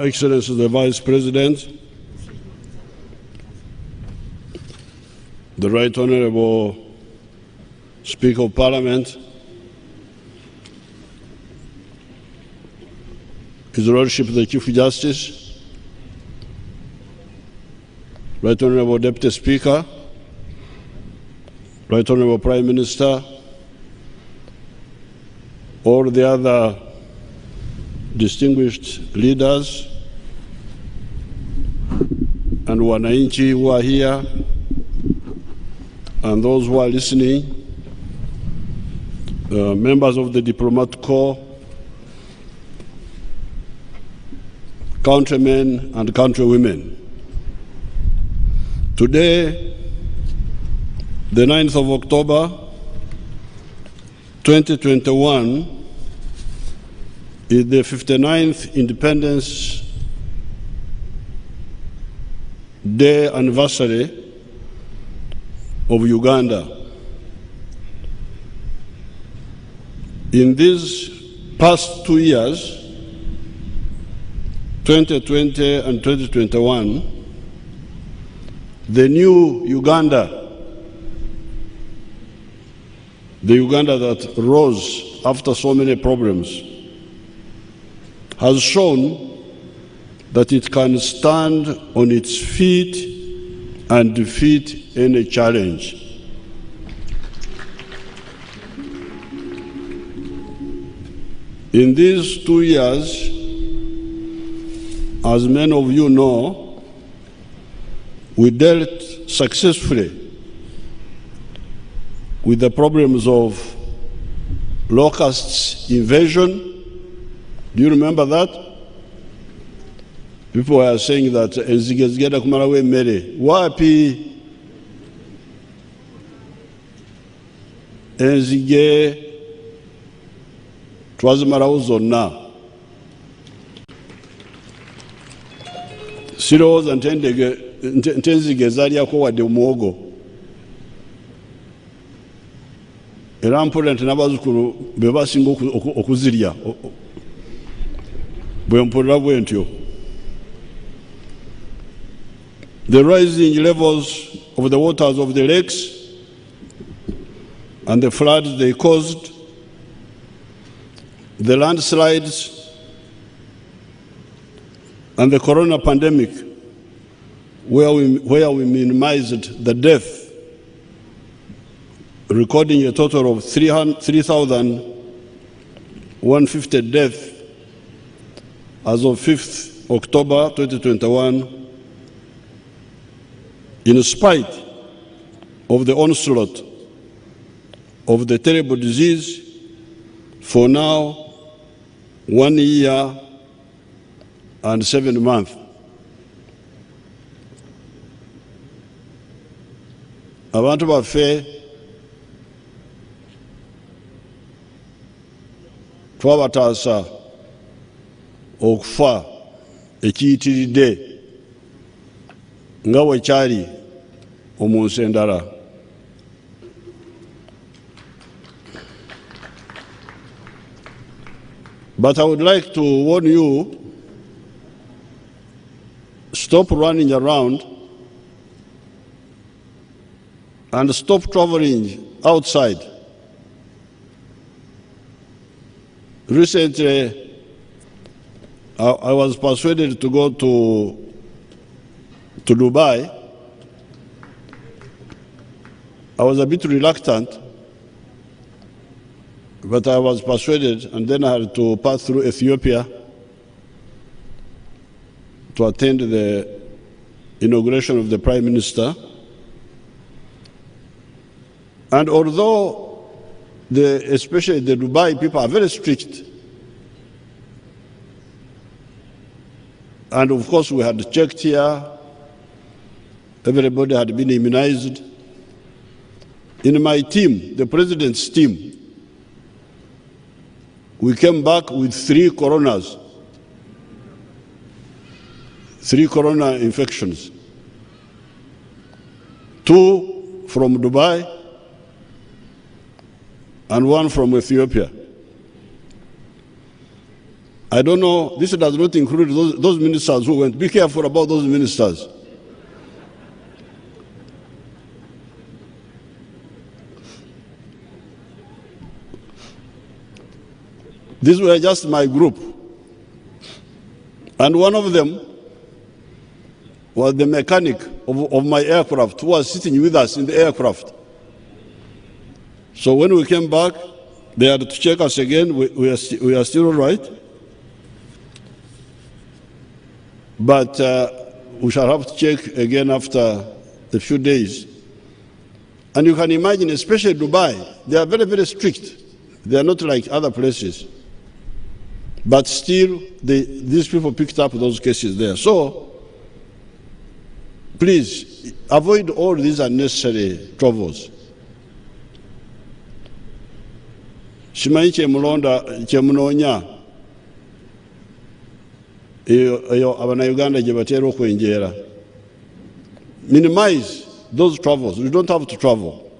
Excellency the Vice President, the Right Honourable Speaker of Parliament, His Lordship the Chief Justice, Right Honourable Deputy Speaker, Right Honourable Prime Minister, all the other distinguished leaders and wananchi who are here, and those who are listening, members of the diplomatic corps, countrymen and countrywomen. Today, the 9th of October, 2021, is the 59th Independence Day anniversary of Uganda. In these past 2 years, 2020 and 2021, the new Uganda, the Uganda that rose after so many problems, has shown that it can stand on its feet and defeat any challenge. In these 2 years, as many of you know, we dealt successfully with the problems of locusts invasion. Do you remember that? People were saying that enzige zigenda kumalawo emmere. Wapi? Enzige twazimalawo zonna. Sirowooza nti enzige zaalyako wadde muwogo. Era mpulira nti n'abazzukulu be basinga okuzirya. The rising levels of the waters of the lakes and the floods they caused, the landslides and the corona pandemic, where we minimized the death, recording a total of 3,150 deaths as of 5th October 2021, in spite of the onslaught of the terrible disease for now 1 year and 7 months. Abantu baffe twabataasa okufa ekiyitiridde nga bwe kyali omunsi endala. But I would like to warn you, stop running around and stop traveling outside. Recently, I was persuaded to go to Dubai. I was a bit reluctant, but I was persuaded, and then I had to pass through Ethiopia to attend the inauguration of the Prime Minister. And although especially the Dubai people are very strict, and of course we had checked here, everybody had been immunized. In my team, the president's team, we came back with 3 coronas, 3 corona infections, 2 from Dubai and 1 from Ethiopia. I don't know, this does not include those ministers who went. Be careful about those ministers. These were just my group. And one of them was the mechanic of my aircraft who was sitting with us in the aircraft. So when we came back, they had to check us again. We are still all right. But we shall have to check again after a few days. And you can imagine, especially Dubai, they are very, very strict. They are not like other places. But still, these people picked up those cases there. So, please, avoid all these unnecessary troubles. Shimanyi kyemunoonya eyo Abannayuganda gye batera okwenjeera. Minimize those troubles. We don't have to travel.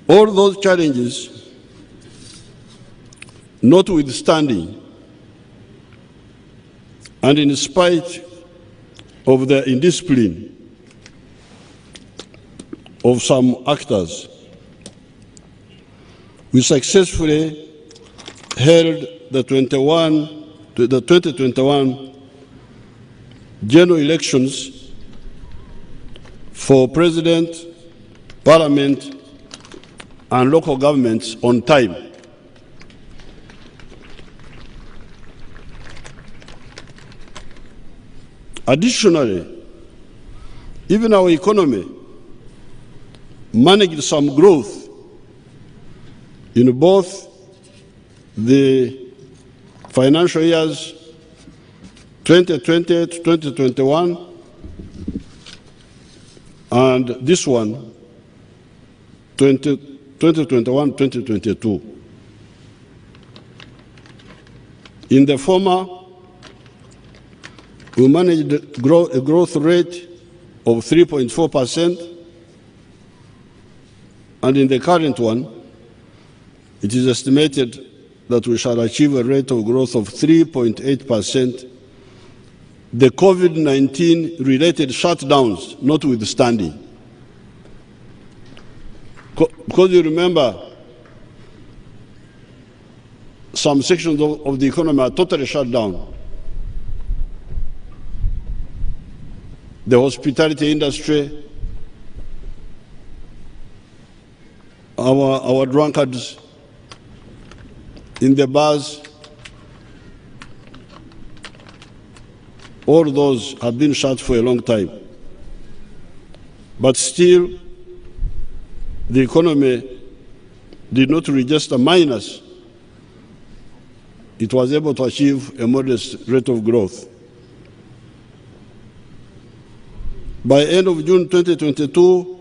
All those challenges, notwithstanding, and in spite of the indiscipline of some actors, we successfully held the 2021 general elections for President, Parliament, and local governments on time. Additionally, even our economy managed some growth in both the financial years 2020 to 2021 and this one, 2021-2022. In the former, we managed a growth rate of 3.4%, and in the current one, it is estimated that we shall achieve a rate of growth of 3.8%, the COVID-19 related shutdowns notwithstanding. Because you remember, some sections of the economy are totally shut down. The hospitality industry, our drunkards in the bars, all those have been shut for a long time. But still, the economy did not register minus. It was able to achieve a modest rate of growth. By end of June 2022,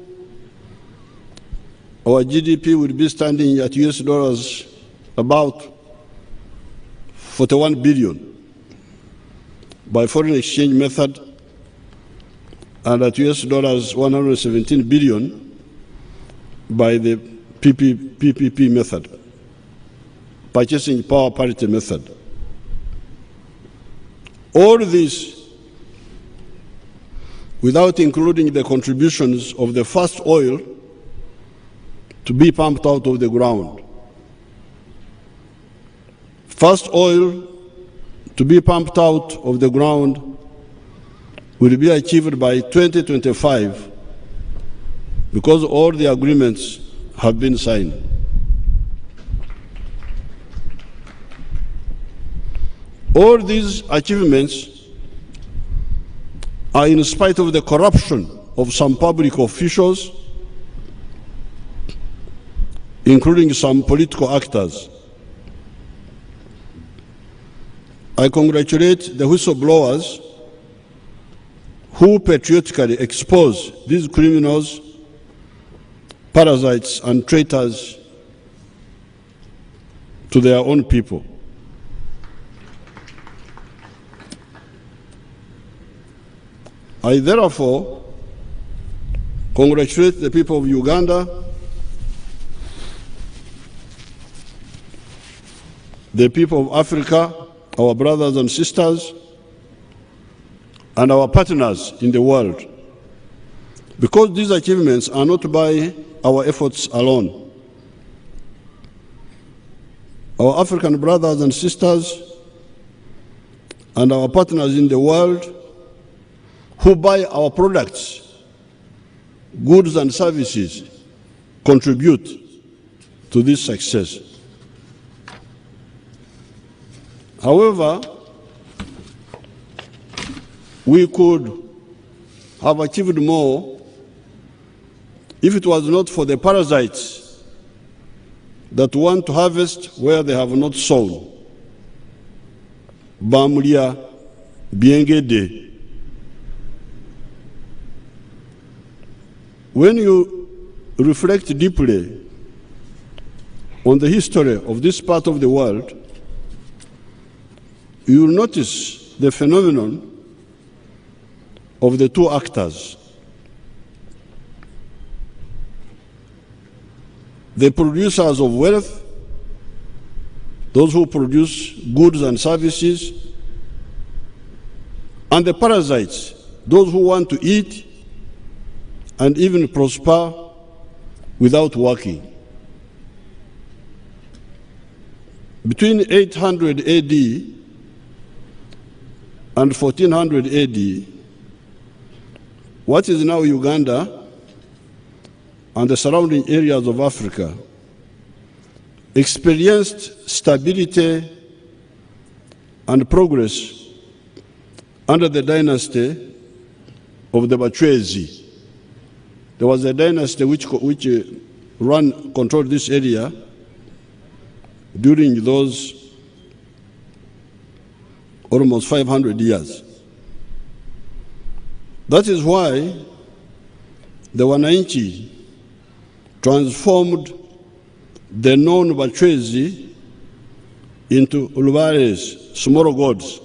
our GDP will be standing at US dollars about 41 billion by foreign exchange method, and at US dollars 117 billion by the PPP method, purchasing power parity method. All this without including the contributions of the first oil to be pumped out of the ground. First oil to be pumped out of the ground will be achieved by 2025 because all the agreements have been signed. All these achievements are in spite of the corruption of some public officials, including some political actors. I congratulate the whistleblowers who patriotically expose these criminals, parasites, and traitors to their own people. I therefore congratulate the people of Uganda the people of Africa, our brothers and sisters, and our partners in the world. Because these achievements are not by our efforts alone. Our African brothers and sisters and our partners in the world who buy our products, goods and services, contribute to this success. However, we could have achieved more if it was not for the parasites that want to harvest where they have not sown. Bamulya Biengede. When you reflect deeply on the history of this part of the world, you will notice the phenomenon of the two actors. The producers of wealth, those who produce goods and services, and the parasites, those who want to eat and even prosper without working. Between 800 AD and 1400 AD, what is now Uganda and the surrounding areas of Africa experienced stability and progress under the dynasty of the Bachwezi. There was a dynasty which controlled this area during those almost 500 years. That is why the Wananchi transformed the known Bachwezi into Ulubares, small gods.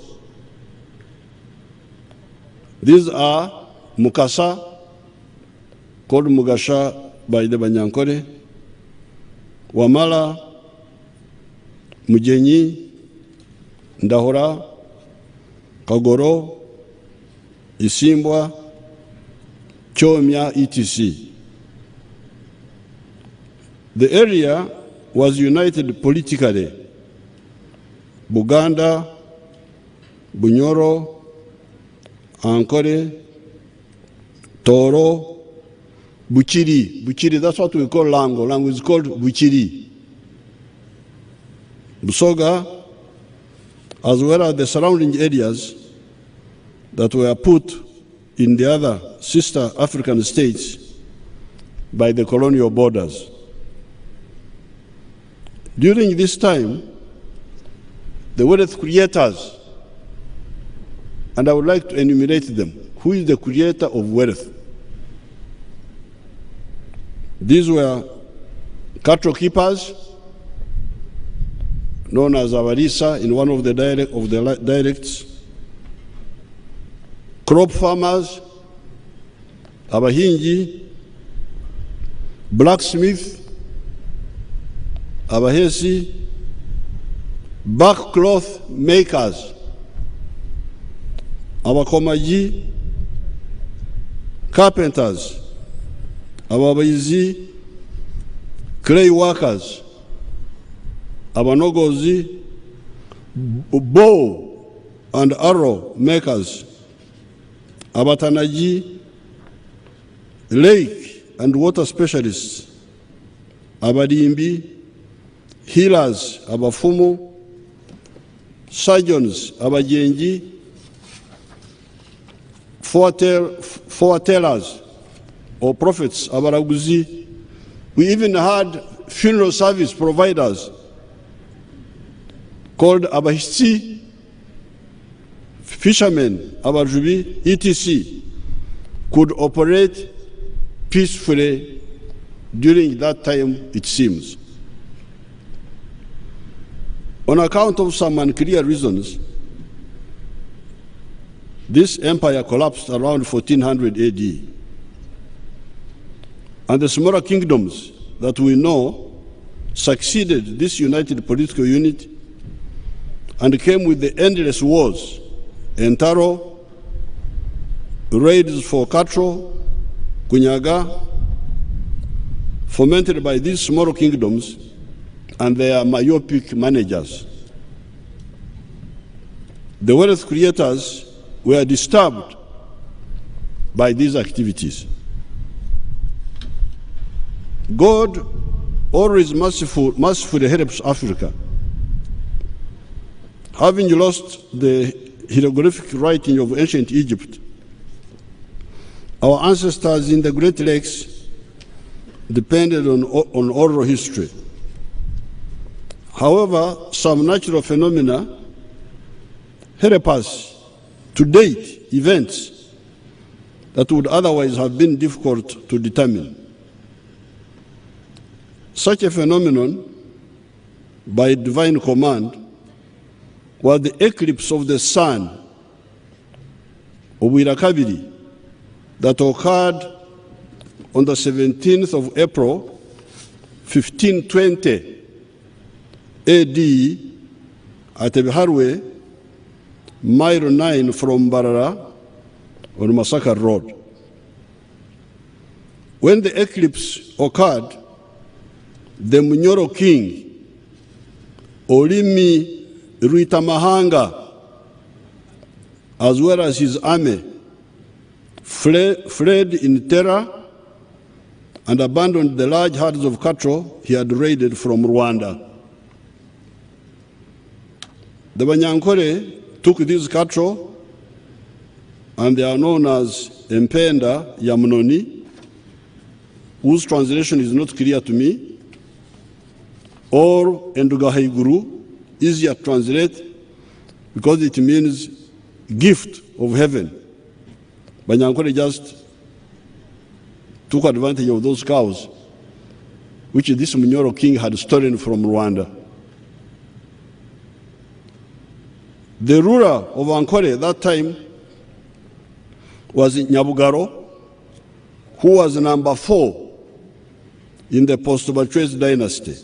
These are Mukasa, called Mugasha by the Banyankore, Wamala, Mujenyi, Ndahora, Kagoro, Isimbwa, Chomya, etc. The area was united politically. Buganda, Bunyoro, Ankore, Toro, Buchiri. Buchiri, that's what we call Lango. Lango is called Buchiri. Busoga, as well as the surrounding areas that were put in the other sister African states by the colonial borders. During this time, the wealth creators, and I would like to enumerate them. Who is the creator of wealth? These were cattle keepers, known as Avarisa in one of the dialects, crop farmers, Abahinji, blacksmith, Abahesi, backcloth makers, Abakomaji, carpenters, Ababayizi, clay workers, Abanogozi, bow and arrow makers, Abatanaji, lake and water specialists, Abadimbi, healers, Abafumu, surgeons, Abajenji, foretellers or prophets, Abaraguzi. We even had funeral service providers called Abahisi, fishermen, Abajubi, etc. could operate peacefully during that time, it seems. On account of some unclear reasons, this empire collapsed around 1400 AD. And the smaller kingdoms that we know succeeded this united political unit and came with the endless wars, Entaro, raids for cattle, Kunyaga, fomented by these small kingdoms and their myopic managers. The wealth creators were disturbed by these activities. God always mercifully helps Africa. Having lost the hieroglyphic writing of ancient Egypt, our ancestors in the Great Lakes depended on oral history. However, some natural phenomena help us to date events that would otherwise have been difficult to determine. Such a phenomenon, by divine command, was the eclipse of the sun of Wirakabiri that occurred on the 17th of April, 1520 AD at Ebiharwe, mile 9 from Barara on Masaka Road. When the eclipse occurred, the Munyoro king, Olimi Ruitamahanga, as well as his army, fled in terror and abandoned the large herds of cattle he had raided from Rwanda. The Banyankore took these cattle, and they are known as Empenda Yamunoni, whose translation is not clear to me, or Endugahaiguru, easier to translate because it means gift of heaven. Banyankore just took advantage of those cows, which this Munyoro king had stolen from Rwanda. The ruler of Ankole at that time was Nyabugaro, who was number 4 in the post-Bachwezi dynasty.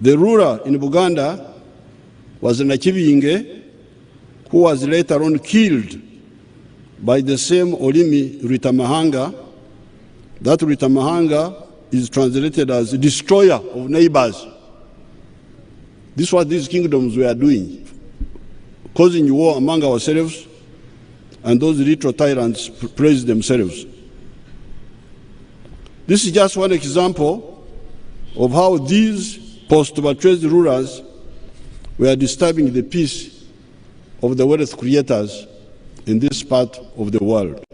The ruler in Buganda was Nakibinge, who was later on killed by the same Olimi Ruitamahanga. That Ruitamahanga is translated as destroyer of neighbors. This is what these kingdoms were doing, causing war among ourselves, and those little tyrants praise themselves. This is just one example of how these post-Bachwezi rulers were disturbing the peace of the wealth creators in this part of the world.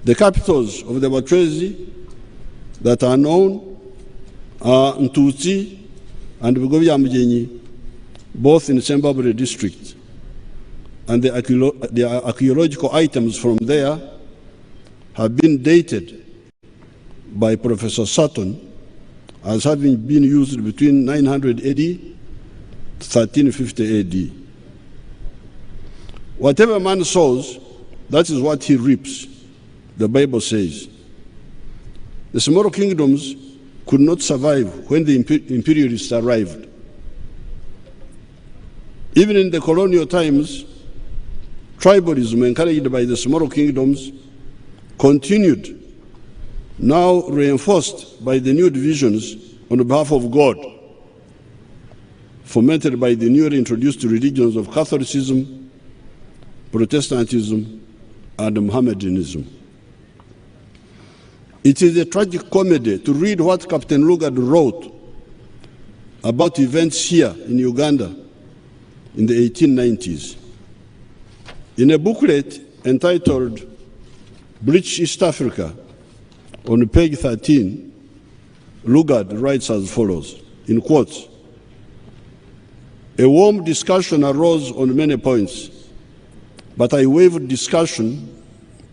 The capitals of the Bachwezi that are known are Ntutsi and Bugobya-Mugenyi, both in Sembabule district. And the archaeological items from there have been dated by Professor Sutton as having been used between 900 AD to 1350 AD. Whatever man sows, that is what he reaps, the Bible says. The small kingdoms could not survive when the imperialists arrived. Even in the colonial times, tribalism encouraged by the small kingdoms continued, now reinforced by the new divisions on behalf of God, fomented by the newly introduced religions of Catholicism, Protestantism, and Mohammedanism. It is a tragic comedy to read what Captain Lugard wrote about events here in Uganda in the 1890s. In a booklet entitled British East Africa, on page 13, Lugard writes as follows, in quotes, "A warm discussion arose on many points, but I waived discussion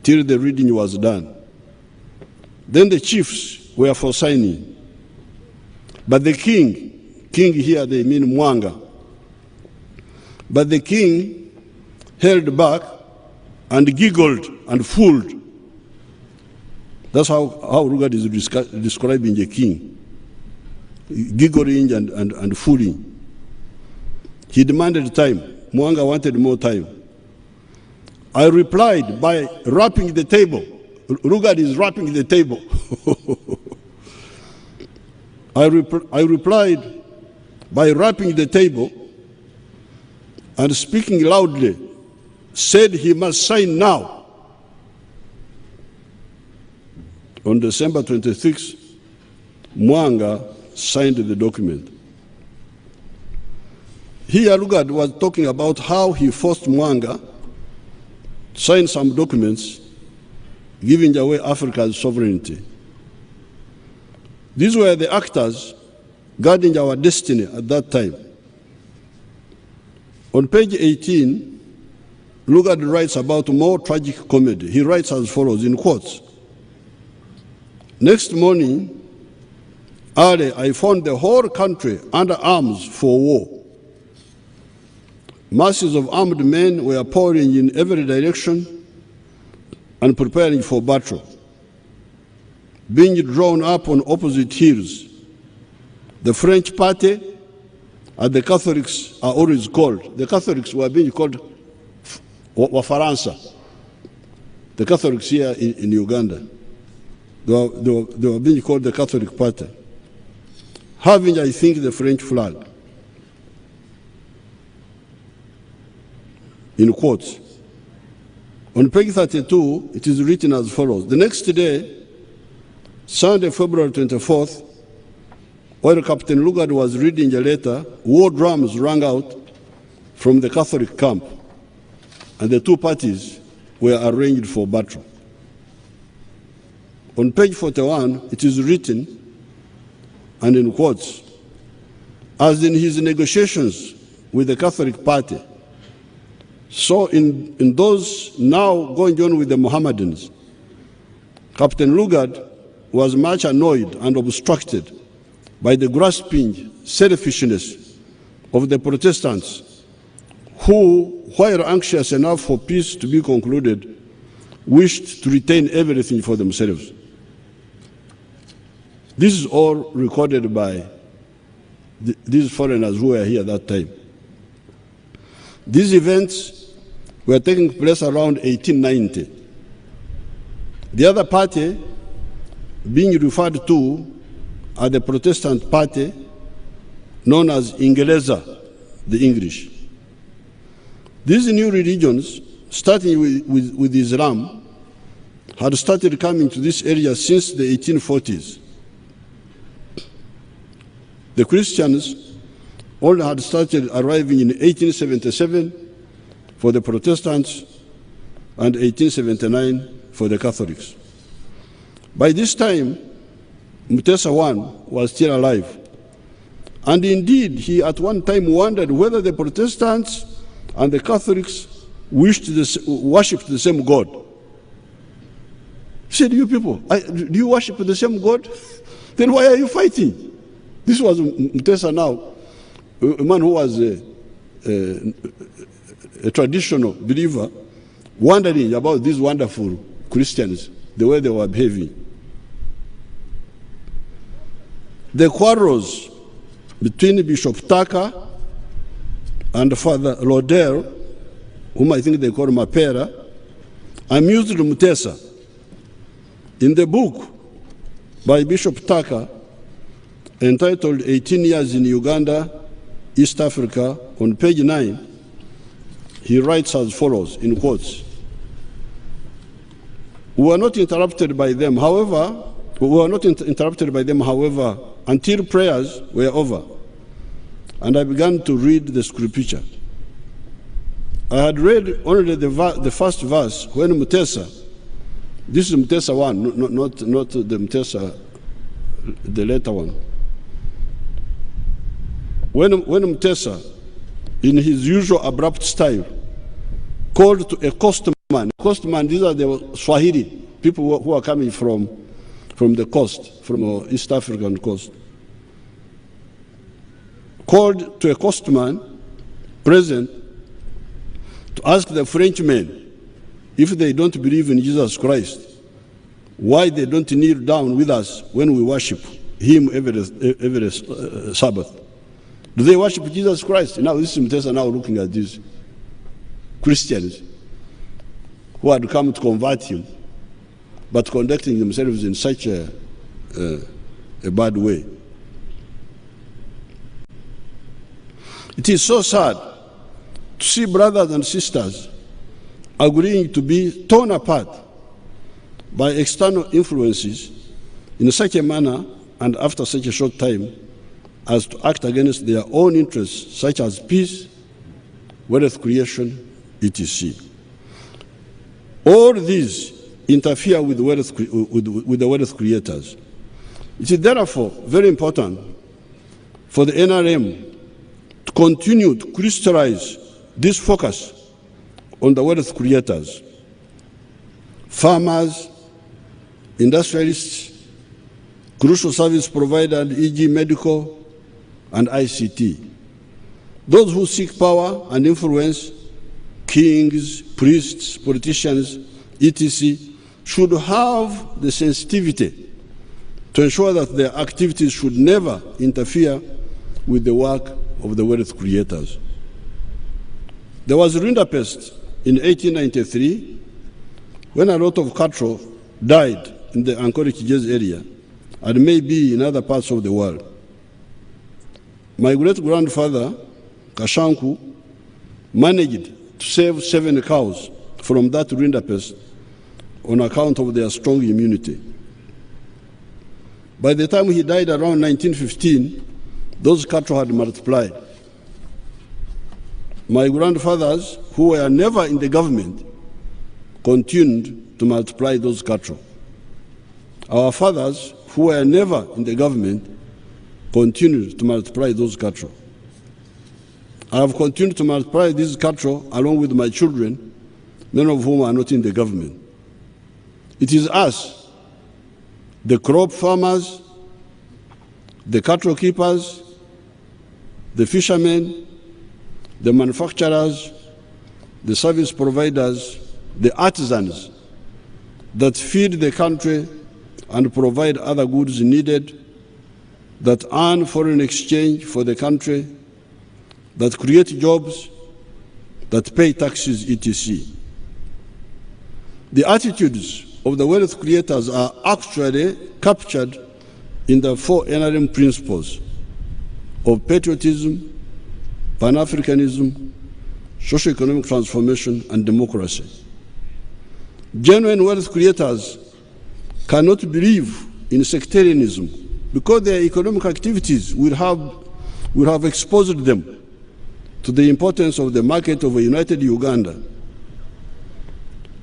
till the reading was done. Then the chiefs were for signing, but the king here they mean Mwanga, but the king held back and giggled and fooled." That's how Lugard is describing the king. giggling and fooling. He demanded time. Mwanga wanted more time. I replied by rapping the table. Lugard is rapping the table. I replied by rapping the table and speaking loudly, said he must sign now. On December 26, Mwanga signed the document. Here Lugard was talking about how he forced Mwanga to sign some documents giving away Africa's sovereignty. These were the actors guarding our destiny at that time. On page 18, Lugard writes about more tragic comedy. He writes as follows, in quotes: "Next morning, early, I found the whole country under arms for war. Masses of armed men were pouring in every direction and preparing for battle, being drawn up on opposite hills. The French party and the Catholics are always called. The Catholics were being called Wafaransa. The Catholics here in Uganda, they were being called the Catholic party, having, I think, the French flag." In quotes. On page 32, it is written as follows: "The next day, Sunday, February 24th, while Captain Lugard was reading a letter, war drums rang out from the Catholic camp, and the two parties were arranged for battle." On page 41, it is written, and in quotes, "As in his negotiations with the Catholic party, so in those now going on with the Mohammedans, Captain Lugard was much annoyed and obstructed by the grasping selfishness of the Protestants, who, while anxious enough for peace to be concluded, wished to retain everything for themselves." This is all recorded by these foreigners who were here at that time. These events were taking place around 1890. The other party being referred to as the Protestant party, known as Ingereza, the English. These new religions, starting with Islam, had started coming to this area since the 1840s. The Christians all had started arriving in 1877 for the Protestants and 1879 for the Catholics. By this time, Mutesa I was still alive. And indeed, he at one time wondered whether the Protestants and the Catholics worshipped the same God. He said, "You people, do you worship the same God? Then why are you fighting?" This was Mutesa now, a man who was a traditional believer, wondering about these wonderful Christians, the way they were behaving. The quarrels between Bishop Tucker and Father Lodell, whom I think they call Mapera, amused Mutesa. In the book by Bishop Tucker, entitled 18 Years in Uganda, East Africa, on page 9, he writes as follows, in quotes: We were not interrupted by them, however, until prayers were over, and I began to read the scripture. I had read only the first verse when Mutesa, this is Mutesa 1, not the Mutesa, the later one. When Mutesa, in his usual abrupt style, called to a coastman. Coastman, these are the Swahili, people who are coming from the coast, from East African coast. Called to a coastman present to ask the Frenchmen, if they don't believe in Jesus Christ, why they don't kneel down with us when we worship him every Sabbath? Do they worship Jesus Christ? Now this is Mutesa now looking at these Christians who had come to convert him, but conducting themselves in such a bad way. It is so sad to see brothers and sisters agreeing to be torn apart by external influences in such a manner and after such a short time as to act against their own interests, such as peace, wealth creation, etc. All these interfere with the wealth creators. It is therefore very important for the NRM to continue to crystallize this focus on the wealth creators, farmers, industrialists, crucial service providers, e.g. medical and ICT. Those who seek power and influence, kings, priests, politicians, etc., should have the sensitivity to ensure that their activities should never interfere with the work of the wealth creators. There was rinderpest in 1893 when a lot of cattle died in the Ankole-Kigezi area and maybe in other parts of the world. My great-grandfather, Kashanku, managed to save 7 cows from that rinderpest on account of their strong immunity. By the time he died around 1915, those cattle had multiplied. My grandfathers, who were never in the government, continued to multiply those cattle. Our fathers, who were never in the government, continued to multiply those cattle. I have continued to multiply these cattle along with my children, many of whom are not in the government. It is us, the crop farmers, the cattle keepers, the fishermen, the manufacturers, the service providers, the artisans that feed the country and provide other goods needed, that earn foreign exchange for the country, that create jobs, that pay taxes, etc. The attitudes of the wealth creators are actually captured in the 4 NRM principles of patriotism, Pan-Africanism, socio-economic transformation, and democracy. Genuine wealth creators cannot believe in sectarianism because their economic activities will have exposed them to the importance of the market of a united Uganda.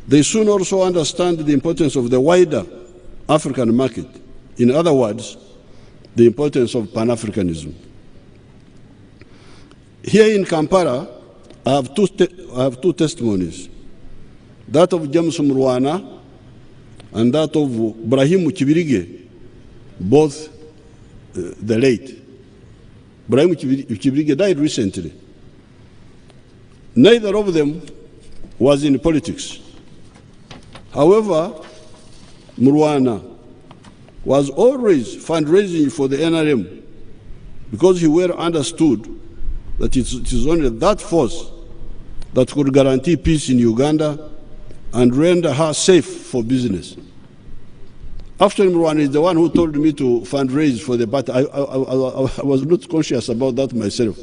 They soon also understand the importance of the wider African market. In other words, the importance of Pan-Africanism. Here in Kampala, I have two testimonies, that of James Murwana and that of Brahim Kibirige, both the late. Brahim Kibirige died recently. Neither of them was in politics. However, Murwana was always fundraising for the NRM because he well understood that it is only that force that could guarantee peace in Uganda and render her safe for business. After Murwana is the one who told me to fundraise for the party. I was not conscious about that myself.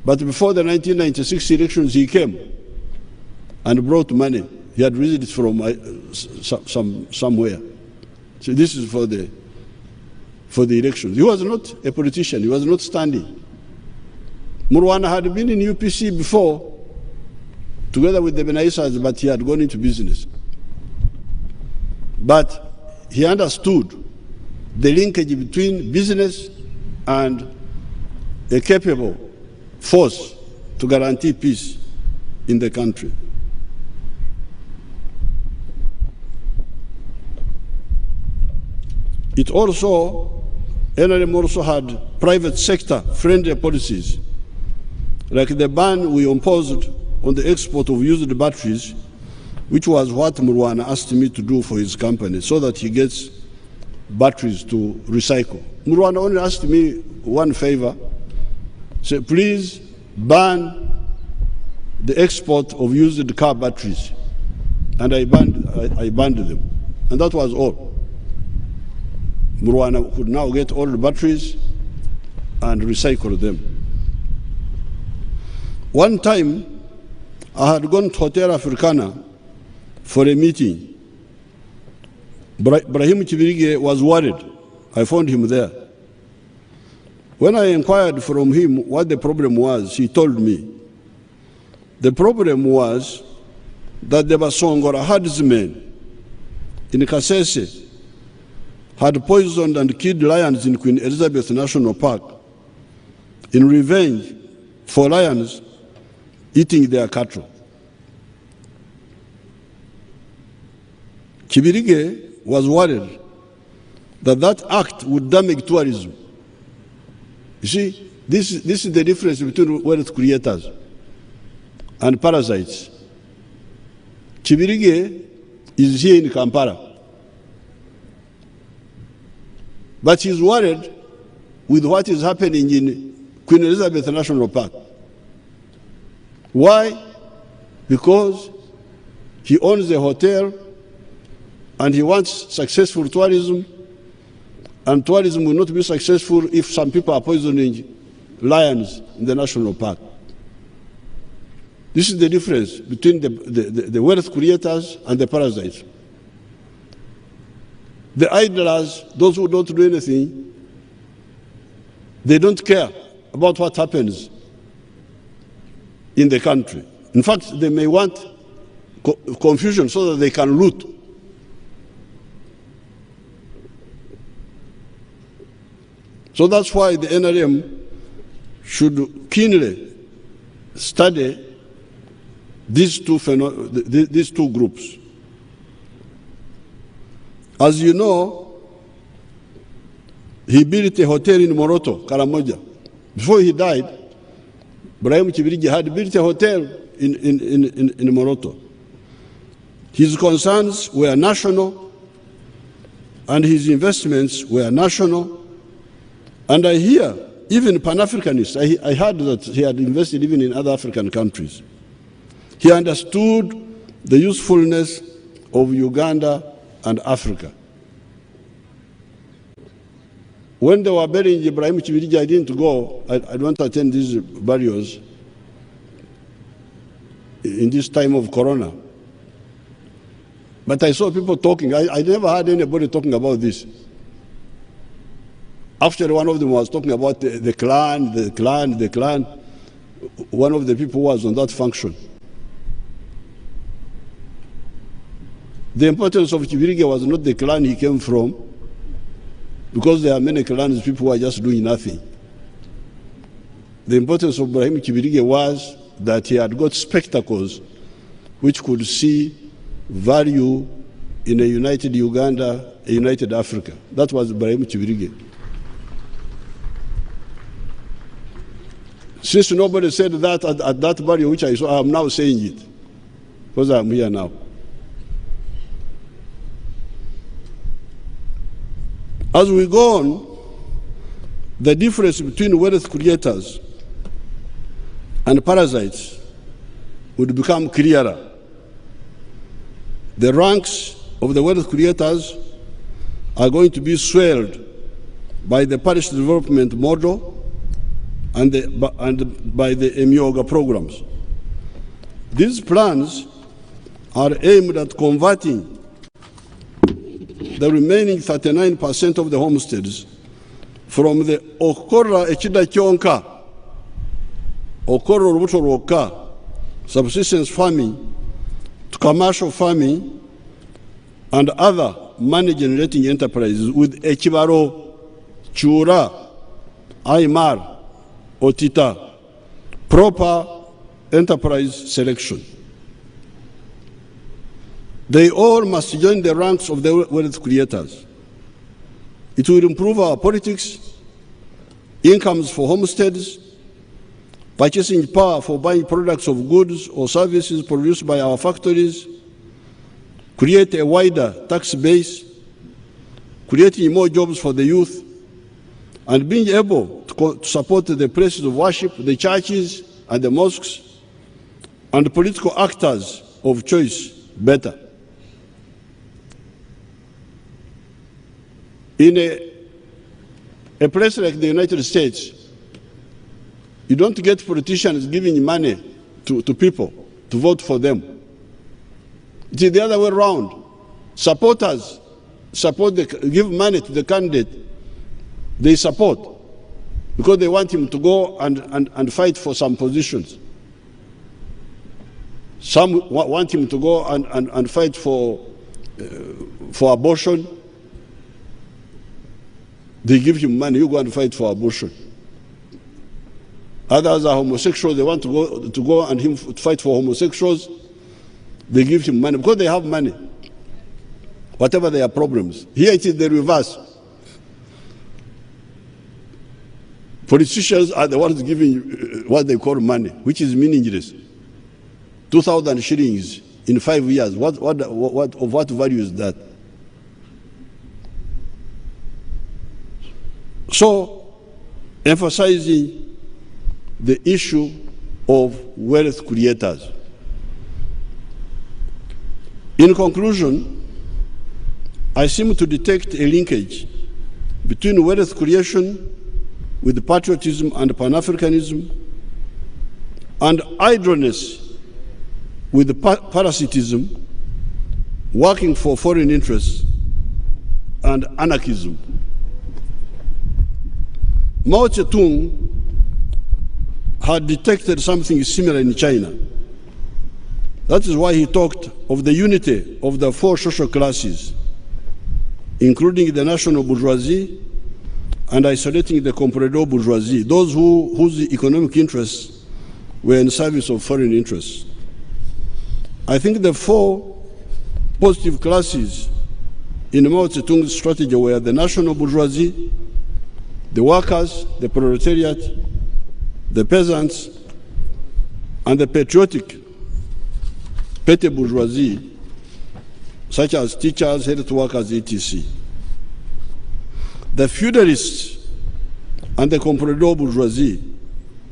But before the 1996 elections, he came and brought money. He had received it from somewhere. So this is for the elections. He was not a politician. He was not standing. Murwana had been in UPC before, together with the Benaisas, but he had gone into business. But he understood the linkage between business and a capable force to guarantee peace in the country. NRM also had private sector friendly policies, like the ban we imposed on the export of used batteries, which was what Murwana asked me to do for his company, so that he gets batteries to recycle. Murwana only asked me one favor, said, please ban the export of used car batteries. And I banned them. And that was all. Murwana could now get all the batteries and recycle them. One time, I had gone to Hotel Africana for a meeting. Brahim Kibirige was worried. I found him there. When I inquired from him what the problem was, he told me the problem was that the Basongora herdsmen in Kasese had poisoned and killed lions in Queen Elizabeth National Park in revenge for lions eating their cattle. Kibirige was worried that that act would damage tourism. You see, this is the difference between wealth creators and parasites. Kibirige is here in Kampala, but he's worried with what is happening in Queen Elizabeth National Park. Why? Because he owns a hotel and he wants successful tourism, and tourism will not be successful if some people are poisoning lions in the national park. This is the difference between the wealth creators and the parasites. The idlers, those who don't do anything, they don't care about what happens in the country. In fact, they may want confusion so that they can loot. So that's why the NRM should keenly study these two groups. As you know, he built a hotel in Moroto, Karamoja. Before he died, Brahim Kibirige had built a hotel in Moroto. His concerns were national, and his investments were national. And I hear, even Pan-Africanists, I heard that he had invested even in other African countries. He understood the usefulness of Uganda and Africa. When they were burying Ibrahim Kibirige, I didn't go. I don't want to attend these burials in this time of Corona. But I saw people talking. I never heard anybody talking about this. Actually, one of them was talking about the clan. One of the people was on that function. The importance of Kibirige was not the clan he came from, because there are many clans, people who are just doing nothing. The importance of Brahim Kibirige was that he had got spectacles which could see value in a united Uganda, a united Africa. That was Brahim Kibirige. Since nobody said that at that burial which I saw, I'm now saying it, because I'm here now. As we go on, the difference between wealth creators and parasites would become clearer. The ranks of the wealth creators are going to be swelled by the parish development model and by the Emyoga programs. These plans are aimed at converting the remaining 39% of the homesteads from the okora echida kyonka, okora olubuto lwokka, subsistence farming, to commercial farming and other money-generating enterprises with ekibaro, chura, aimar, otita, proper enterprise selection. They all must join the ranks of the wealth creators. It will improve our politics, incomes for homesteads, purchasing power for buying products of goods or services produced by our factories, create a wider tax base, creating more jobs for the youth, and being able to support the places of worship, the churches and the mosques, and the political actors of choice better. In a place like the United States, you don't get politicians giving money to people to vote for them. It is the other way around. Supporters give money to the candidate they support because they want him to go and fight for some positions. Some want him to go and fight for abortion. They give him money, you go and fight for abortion. Others are homosexuals, they want to go and him fight for homosexuals. They give him money because they have money, whatever their problems. Here it is the reverse. Politicians are the ones giving what they call money, which is meaningless. 2,000 shillings in 5 years, of what value is that? So, emphasizing the issue of wealth creators. In conclusion, I seem to detect a linkage between wealth creation with patriotism and Pan-Africanism, and idleness with parasitism, working for foreign interests, and anarchism. Mao Zedong had detected something similar in China. That is why he talked of the unity of the four social classes, including the national bourgeoisie and isolating the comprador bourgeoisie, those whose economic interests were in service of foreign interests. I think the four positive classes in Mao Zedong's strategy were the national bourgeoisie, the workers, the proletariat, the peasants, and the patriotic petty bourgeoisie, such as teachers, health workers, etc. The feudalists and the comprador bourgeoisie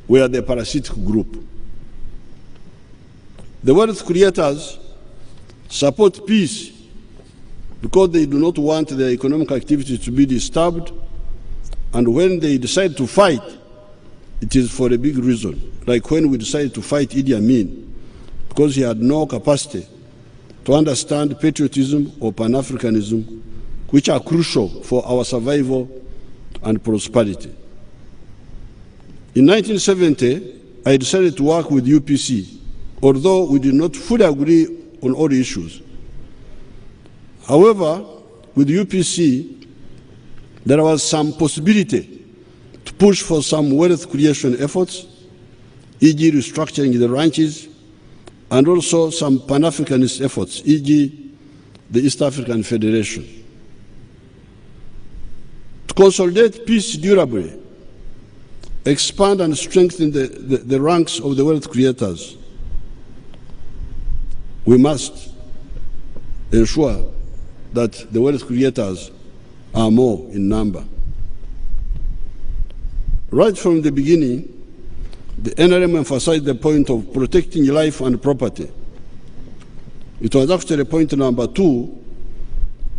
were the parasitic group. The wealth creators support peace because they do not want their economic activity to be disturbed, and when they decide to fight, it is for a big reason, like when we decided to fight Idi Amin, because he had no capacity to understand patriotism or Pan-Africanism, which are crucial for our survival and prosperity. In 1970, I decided to work with UPC, although we did not fully agree on all issues. However, with UPC, there was some possibility to push for some wealth creation efforts, e.g. restructuring the ranches, and also some Pan-Africanist efforts, e.g. the East African Federation. To consolidate peace durably, expand and strengthen the ranks of the wealth creators, we must ensure that the wealth creators are more in number. Right from the beginning, the NRM emphasized the point of protecting life and property. It was actually point number 2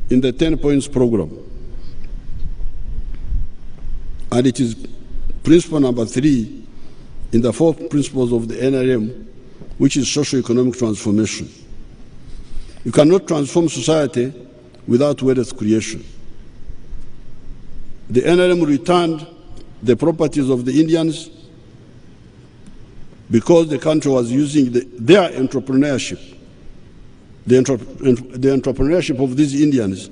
in the 10 points program. And it is principle number 3 in the 4 principles of the NRM, which is socio-economic transformation. You cannot transform society without wealth creation. The NRM returned the properties of the Indians because the country was using their entrepreneurship, the entrepreneurship of these Indians,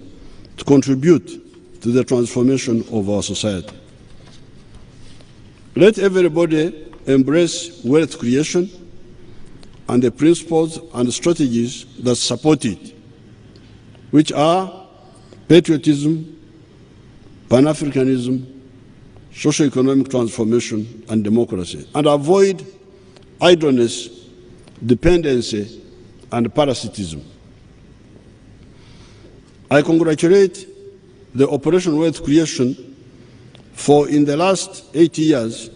to contribute to the transformation of our society. Let everybody embrace wealth creation and the principles and strategies that support it, which are patriotism, Pan-Africanism, socio-economic transformation, and democracy, and avoid idleness, dependency, and parasitism. I congratulate the Operation Wealth Creation for, in the last 8 years,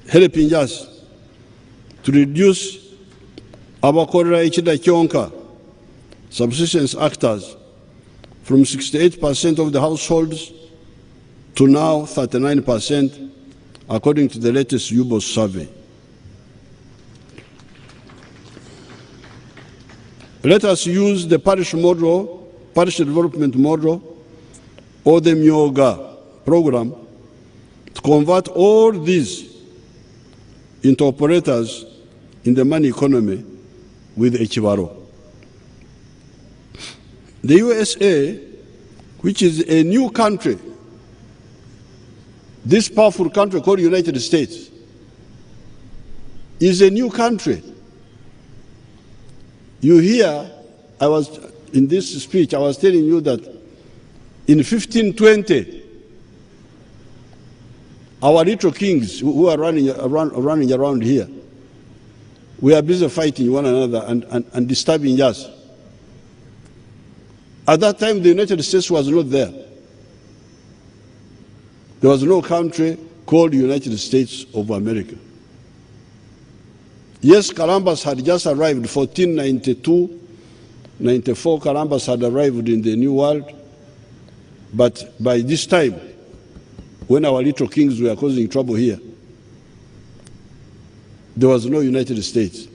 helping us to reduce abakorera ekida kyonka, subsistence actors, from 68% of the households to now 39%, according to the latest UBOS survey. Let us use the parish model, parish development model, or the Myoga program to convert all these into operators in the money economy with Echibaro. The USA, which is a new country, this powerful country called United States, is a new country. You hear, in this speech, I was telling you that in 1520, our little kings who are running around here, we are busy fighting one another and disturbing us. At that time, the United States was not there. There was no country called United States of America. Yes, Columbus had just arrived, 1492, 94, Columbus had arrived in the New World. But by this time, when our little kings were causing trouble here, there was no United States.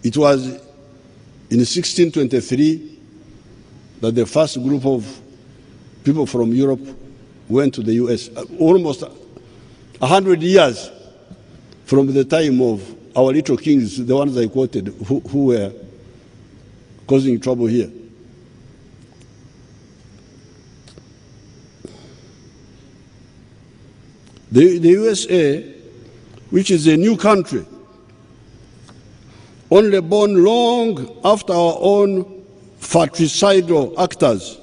It was in 1623 that the first group of people from Europe went to the US, almost 100 years from the time of our little kings, the ones I quoted, who were causing trouble here. The USA, which is a new country, only born long after our own fratricidal actors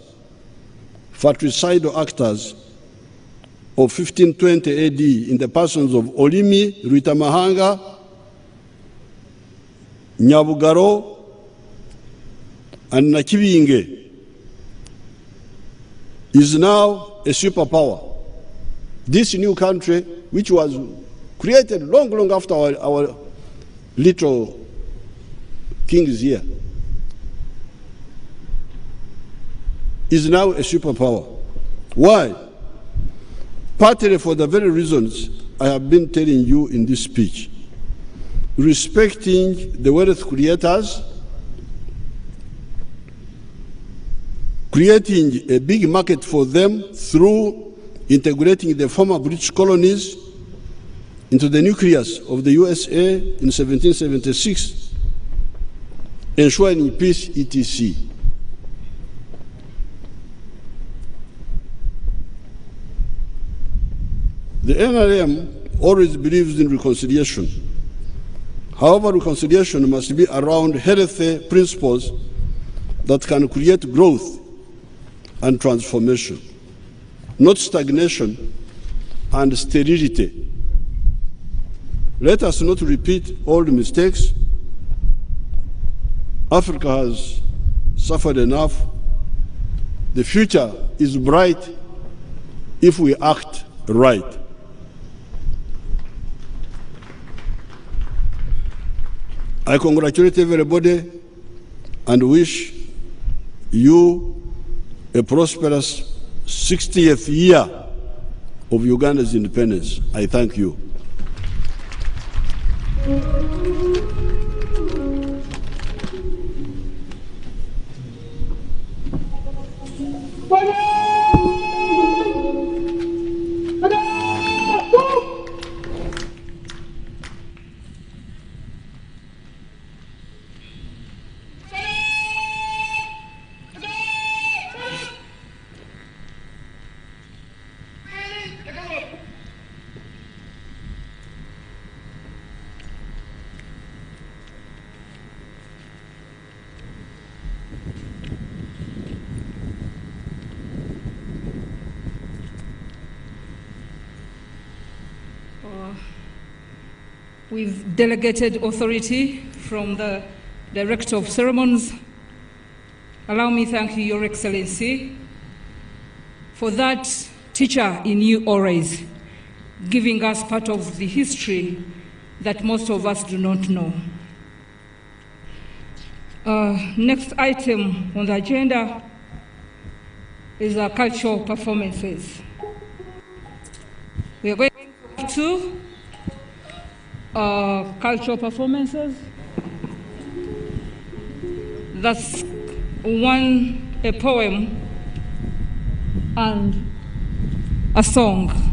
of 1520 AD in the persons of Olimi, Ruitamahanga, Nyabugaro, and Nakibinge, is now a superpower. This new country, which was created long after our little kings here, is now a superpower. Why? Partly for the very reasons I have been telling you in this speech. Respecting the wealth creators, creating a big market for them through integrating the former British colonies into the nucleus of the USA in 1776, ensuring peace, etc. The NRM always believes in reconciliation. However, reconciliation must be around healthy principles that can create growth and transformation, not stagnation and sterility. Let us not repeat old mistakes. Africa has suffered enough. The future is bright if we act right. I congratulate everybody and wish you a prosperous 60th year of Uganda's independence. I thank you. With delegated authority from the Director of Ceremonies, Allow me to thank you, Your Excellency, for that teacher in you always, giving us part of the history that most of us do not know. Next item on the agenda is our cultural performances. We are going to have two cultural performances. That's one, a poem and a song.